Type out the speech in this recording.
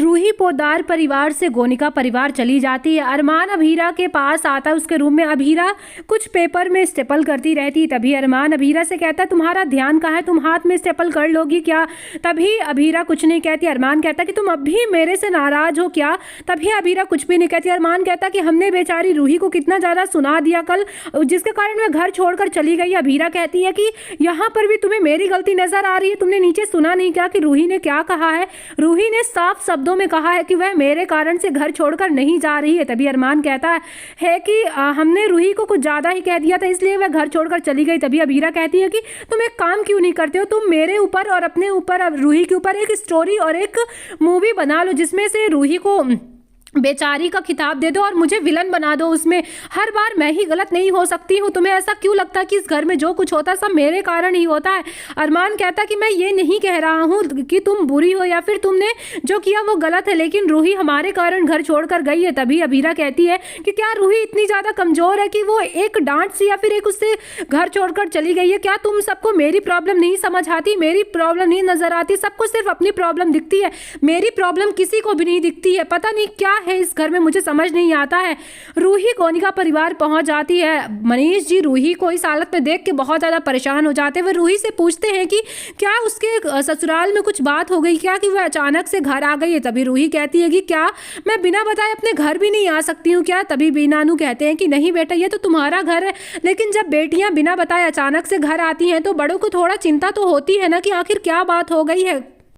रूही पोद्दार परिवार से गोनिका परिवार चली जाती है। अरमान अभीरा के पास आता है उसके रूम में। अभीरा कुछ पेपर में स्टेपल करती रहती है। तभी अरमान अभीरा से कहता है तुम्हारा ध्यान कहाँ है, तुम हाथ में स्टेपल कर लोगी क्या? तभी अभीरा कुछ नहीं कहती। अरमान कहता कि तुम अब भी मेरे से नाराज हो क्या? तभी अभीरा कुछ भी नहीं कहती। अरमान कहता कि हमने बेचारी रूही को कितना ज़्यादा सुना दिया कल, जिसके कारण वह घर छोड़कर चली गई। अभीरा कहती है कि यहाँ पर भी तुम्हें मेरी गलती नजर आ रही है, तुमने नीचे सुना नहीं क्या कि रूही ने क्या कहा है? रूही ने साफ शब्दों में कहा है कि वह मेरे कारण से घर छोड़कर नहीं जा रही है। तभी अरमान कहता है कि हमने रूही को कुछ ज़्यादा ही कह दिया था, इसलिए वह घर छोड़कर चली गई। तभी अभीरा कहती है कि तुम एक काम क्यों नहीं करते हो, तुम मेरे ऊपर और अपने ऊपर रूही के ऊपर एक स्टोरी और एक मूवी बना लो जिसमें से रूही को बेचारी का खिताब दे दो और मुझे विलन बना दो उसमें। हर बार मैं ही गलत नहीं हो सकती हूँ? तुम्हें ऐसा क्यों लगता है कि इस घर में जो कुछ होता है सब मेरे कारण ही होता है? अरमान कहता कि मैं ये नहीं कह रहा हूँ कि तुम बुरी हो या फिर तुमने जो किया वो गलत है, लेकिन रूही हमारे कारण घर छोड़कर गई है। तभी अभीरा कहती है कि क्या रूही इतनी ज़्यादा कमज़ोर है कि वो एक डांट सी या फिर एक उससे घर छोड़कर चली गई है? क्या तुम सबको मेरी प्रॉब्लम नहीं समझ आती, मेरी प्रॉब्लम नहीं नज़र आती? सबको सिर्फ अपनी प्रॉब्लम दिखती है, मेरी प्रॉब्लम किसी को भी नहीं दिखती है। पता नहीं क्या है इस घर में, मुझे समझ नहीं आता है। रूही गोनिका परिवार पहुंच जाती है। मनीष जी रूही को इस हालत में देख के बहुत ज़्यादा परेशान हो जाते हैं। वे रूही से पूछते हैं कि क्या उसके ससुराल में कुछ बात हो गई क्या कि वह अचानक से घर आ गई है? तभी रूही कहती है कि क्या मैं बिना बताए अपने घर भी नहीं आ सकती हूँ क्या? तभी बीनानू कहते हैं कि नहीं बेटा, ये तो तुम्हारा घर है, लेकिन जब बेटियां बिना बताए अचानक से घर आती हैं तो बड़ों को थोड़ा चिंता तो होती है ना कि आखिर क्या बात हो गई है।